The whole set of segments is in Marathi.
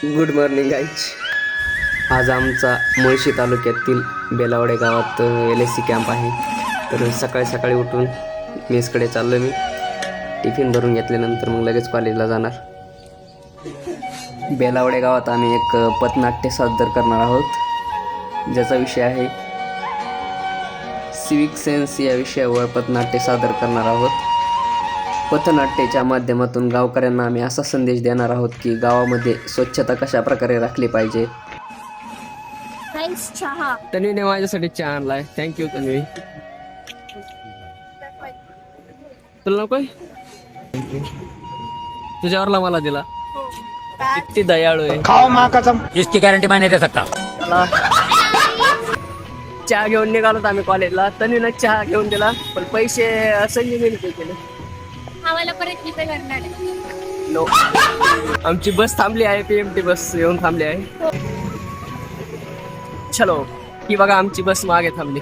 Good morning guys. आज आमचा मुळशी तालुक्यातील बेलावडे गावात LSC कॅम्प आहे. तर सकाळी सकाळी उठून मेसकडे चाललो मी. टिफिन भरून घेतल्यानंतर मग लगेच कॉलेजला जाणार. बेलावडे गावात आम्ही एक पथनाट्य सादर करणार आहोत, ज्याचा विषय आहे सिविक सेन्स. या विषयावर पथनाट्य सादर करणार आहोत. पथनाट्याच्या माध्यमातून गावकऱ्यांना आम्ही असा संदेश देणार आहोत की गावामध्ये स्वच्छता कशा प्रकारे राखली पाहिजे. तन्वीने माझ्यासाठी चहा आणलाय. थँक्यू तन्वी. तुला नकोय? तुझ्यावरला मला दिला. किती दयाळू आहे. खाओ माँ कसम, इसकी गारंटी मैं नहीं दे सकता. चहा घेऊन निघालो आम्ही कॉलेजला. तन्वीनं चहा घेऊन दिला, पण पैसे संजीवने पे केले. आम्हाला परत रिपे करणार आहे. नो, आमची बस थांबली आहे. PMT बस येऊन थांबली आहे. चलो, ही बघा आमची बस मागे थांबली.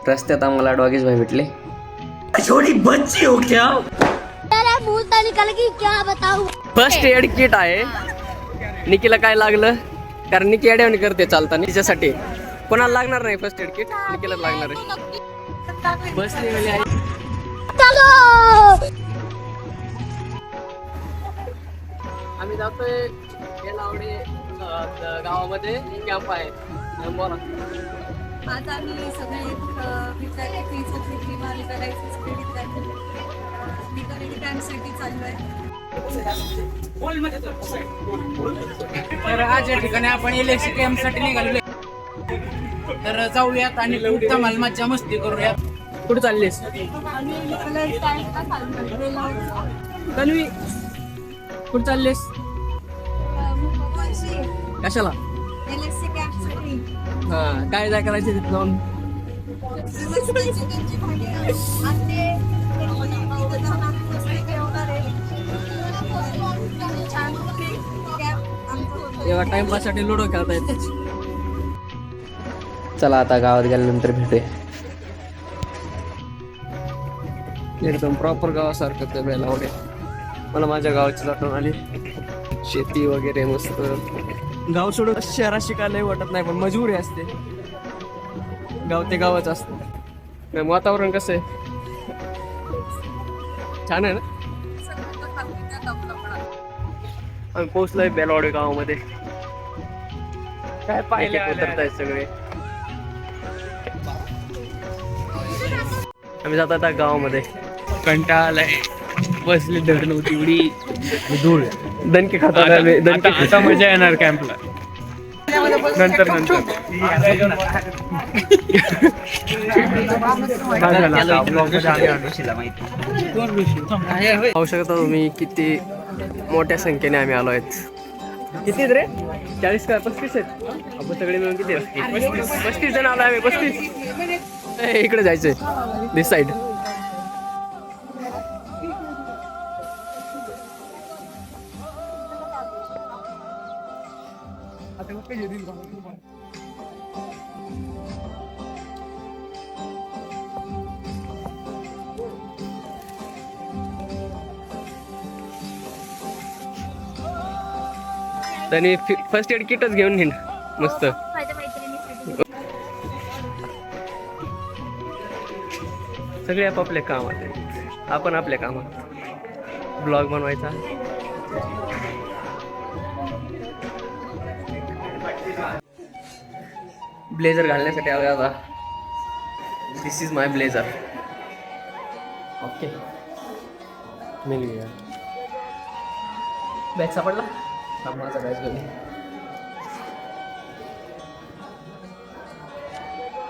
रस्त्यात आम्हाला डॉगीज भाई भेटले. छोटी बच्ची हो क्या? तेरा मुंह तो निकल गई, क्या बताऊं. फर्स्ट एड किट आहे. निकीला काय लागलं, कारण निकी एडवणी करते चालताना. तिच्यासाठी कोणाला लागणार नाही फर्स्ट एड किट, निकीला लागणार आहे. बस निघाली आहे. आम्ही जातोय बेलावडे गावामध्ये कॅम्प आहे. बोला. आज आम्ही सगळे विद्यार्थी कॅम्पसाठी चाललो आहे. तर आज या ठिकाणी आपण LSC कॅम्पसाठी निघालो. तर जाऊयात आणि खूप धमाल मज्जा मस्ती करूयात. कुठे चाललीस तन्वी? कुठे चाललीस? कशाला? LSC कॅम्पसाठी. हा, काय जाय करायचं तिथं जाऊन? एवढा टाइमपाससाठी लुडो खेळता येते. चला आता गावात गेल्यानंतर भेटूया. एकदम प्रॉपर गावासारखं ते बेलावडे. मला माझ्या गावाची आठवण आली. शेती वगैरे मस्त. गाव सोडून शहरात शिकायला वाटत नाही, पण मजबुरी असते. गाव ते गावच असतं. वातावरण कसं आहे? छान आहे ना? आम्ही पोहोचलोय बेलावडे गावामध्ये. काय पाहिले उतरतायत सगळे. आम्ही जातो आता गावामध्ये. कंटाळा आलाय. बसली धड नव्हती एवढी धूळ. दणके खाता आता मजा येणार कॅम्पला. नंतर पाहू शकता तुम्ही किती मोठ्या संख्येने आम्ही आलो आहेत. किती रे? 40 का 35 आहेत आपण सगळे मिळून. किती? 35 जण आलो आम्ही. 35. इकडे जायचंय, दिस साइड. त्यांनी फर्स्ट एड किटच घेऊन हिंड मस्त. माझ्या मैत्रिणीसाठी. सगळे आपापल्या कामात आहेत. आपण आपल्या कामात. ब्लॉग बनवायचा. ब्लेझर घालण्यासाठी आलोय आता. This is my blazer. Okay, मिल गया. बॅग सापडला. माझा बॅग घेऊन.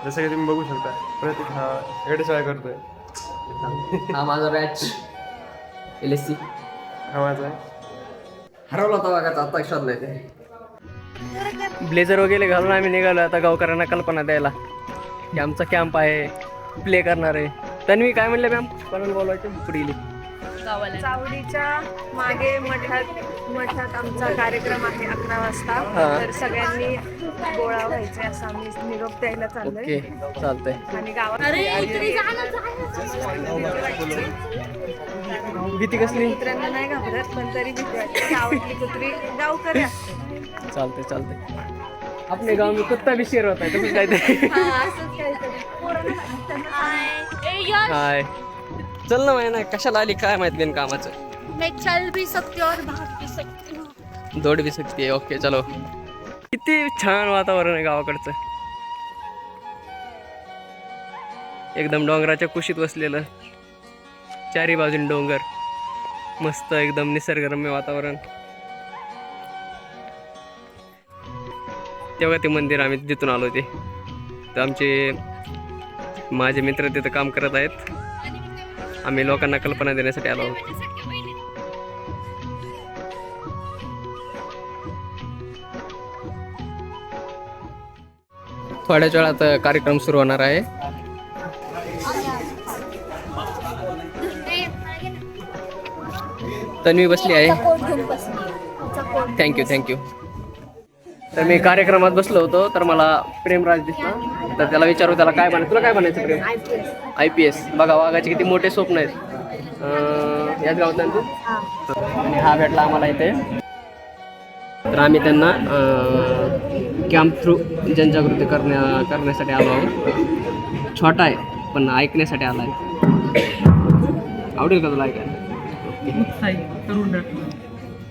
जसं की तुम्ही बघू शकता, प्रतीक हा एडशाळा करतोय. हा माझा बॅच LSC. हा माझा आहे. हरवला होता बघा, आता शोधलाय ते. ब्लेझर वगैरे घालून आम्ही निघालो आता गावकऱ्यांना कल्पना द्यायला की आमचा कॅम्प आहे, प्ले करणार आहे. तन्वी काय म्हणले मॅम? कोणाला बोलवायचं पुढे गेली? चावडीच्या मागे मठात आमचा कार्यक्रम आहे 11 वाजता. तर सगळ्यांनी गोळा व्हायचे असं आम्ही निरोप द्यायला चाललोय. ओके, चालतंय. आणि गावात भीती कसली? कुत्र्यांना नाही घाबरत पण तरी भीती वाटते. गावातली कुत्री गावकऱ्या. चालते आपले गाव मी कुत्ता भी शेर होता है तसंच काहीतरी. असंच काहीतरी. हाय चल ना माहिती नाही कशाला आली काय माहित बिन कामाचं. मैं चल भी सकती हूँ और भाग भी सकती हूँ. दौड भी सकती है. ओके चलो. किती छान वातावरण आहे गावाकडचं. एकदम डोंगराच्या कुशीत बसलेलं, चारी बाजून डोंगर, मस्त एकदम निसर्गरम्य वातावरण. तेव्हा ते मंदिर आम्ही जिथून आलो ते तर आमचे माझे मित्र तिथं काम करत आहेत. आम्ही लोकांना कल्पना देण्यासाठी आलो आहोत. थोड्याच वेळात कार्यक्रम सुरू होणार आहे. तन्वी बसली आहे. थँक्यू. तर मी कार्यक्रमात बसलो होतो तर मला प्रेमराज दिसला. तर त्याला विचारू त्याला काय बनायचं, तुला काय बनायचं प्रेम? IPS. बघा वाघाचे किती मोठे स्वप्न आहेत. याच गावात ना तू? आणि हा भेटला आम्हाला इथे. तर आम्ही त्यांना कॅम्प थ्रू जनजागृती करण्यासाठी आलो आहोत. छोटा आहे पण ऐकण्यासाठी आला आहे. आवडेल का तुला ऐकायला?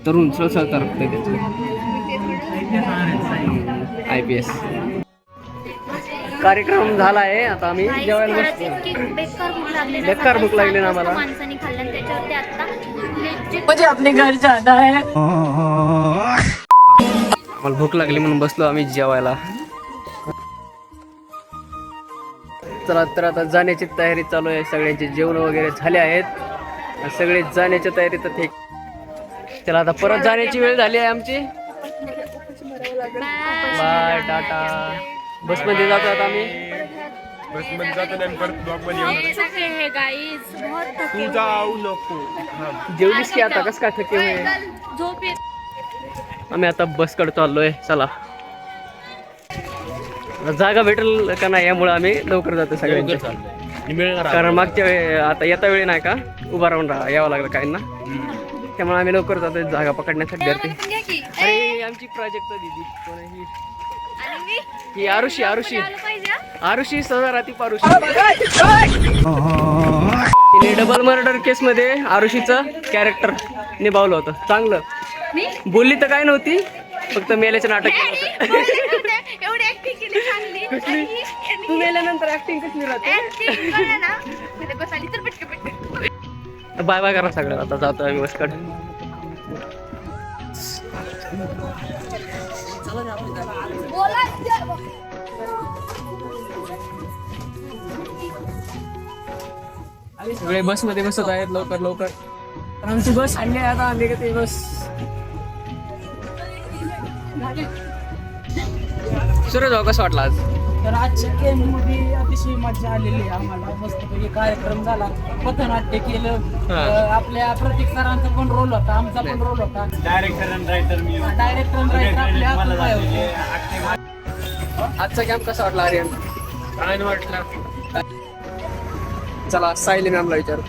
तरुण सळसळ करत त्याचं. IPS कार्यक्रम झाला आहे. आता आम्ही जेवायला बसतो. बेकार भूक लागली ना आम्हाला. माणसाने खाल्लं त्याच्यावरती आता म्हणजे आपले घर जात आहे. आम्हाला भूक लागली म्हणून बसलो आम्ही जेवायला. चला तर आता जाण्याची तयारी चालू आहे. सगळ्यांचे जेवण वगैरे झाले आहेत. सगळे जाण्याच्या तयारीत ठीक. चला आता परत जाण्याची वेळ झाली आहे आमची. बाय टाटा. बसमध्ये जातो आता आम्ही. बसमध्ये जातो आणि परत ब्लॉकमध्ये येऊन गाइस बहुत थके तू जाऊ नको. जेवलीस की आता कसं काय थके होय? झोप येत. आम्ही आता बसकडे चाललोय. चला जागा भेटेल का नाही यामुळे आम्ही लवकर जातो सगळ्यांचे. कारण मागच्या आता येता वेळी नाही का उभा राहून यावं लागलं काही ना, त्यामुळे आम्ही लवकर जातो जागा पकडण्यासाठी. अरे आमची प्रोजेक्ट दिदी कोण आहे ही? आरुषी सदाराती पारुषी. तिने डबल मर्डर केस मध्ये आरुषीचं कॅरेक्टर निभावलं होतं. चांगलं बोलली तर काय नव्हती, फक्त मेल्याचं नाटक केलं होतं. एवढी ऍक्टिंग केली चांगली. तू मेल्यानंतर ऍक्टिंग कसली राहते? बाय बाय करा सगळं. आता जातो आम्ही बसकडे. सगळे बस मध्ये बसत आहेत. लवकर आमची बस आणली आहे आता. आम्ही ते बस. सूरज भाऊ कसं वाटलं आज? तर आजच्या गेममध्ये अतिशय मजा आलेली आहे आम्हाला. मस्तपैकी कार्यक्रम झाला, पथनाट्य केलं. आपल्या प्रतीक सरांचा पण रोल होता, आमचा पण रोल होता. डायरेक्टर अँड रायटर आपल्या होते. आजचा कॅम्प कसा वाटला आर्यन? काय वाटलं? चला सायली मॅमला विचारू.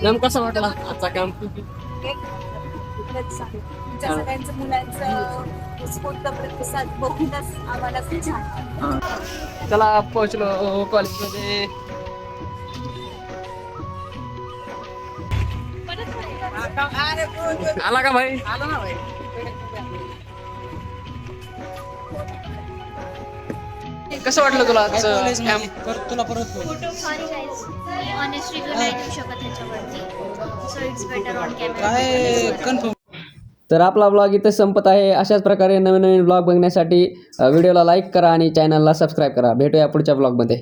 मॅम कसा वाटला आजचा कॅम्प? सगळ्यांचं मुलांचं उत्स्फूर्त प्रतिसाद बघूनच आम्हाला खूप छान. चला पोहोचलो कॉलेजमध्ये. आला का भाई? आलो ना भाई. कसं वाटलं तुला आजचं कॅम्प? तुला परत ऑनेस्टली नाही देऊ शकत ह्याच्यावरती. So it's better on camera. काय कन्फर्म. तर आपला ब्लॉग इथं संपत आहे. अशाच प्रकारे नवीन ब्लॉग बघण्यासाठी व्हिडिओला लाईक करा आणि चॅनलला सबस्क्राईब करा. भेटूया पुढच्या ब्लॉगमध्ये.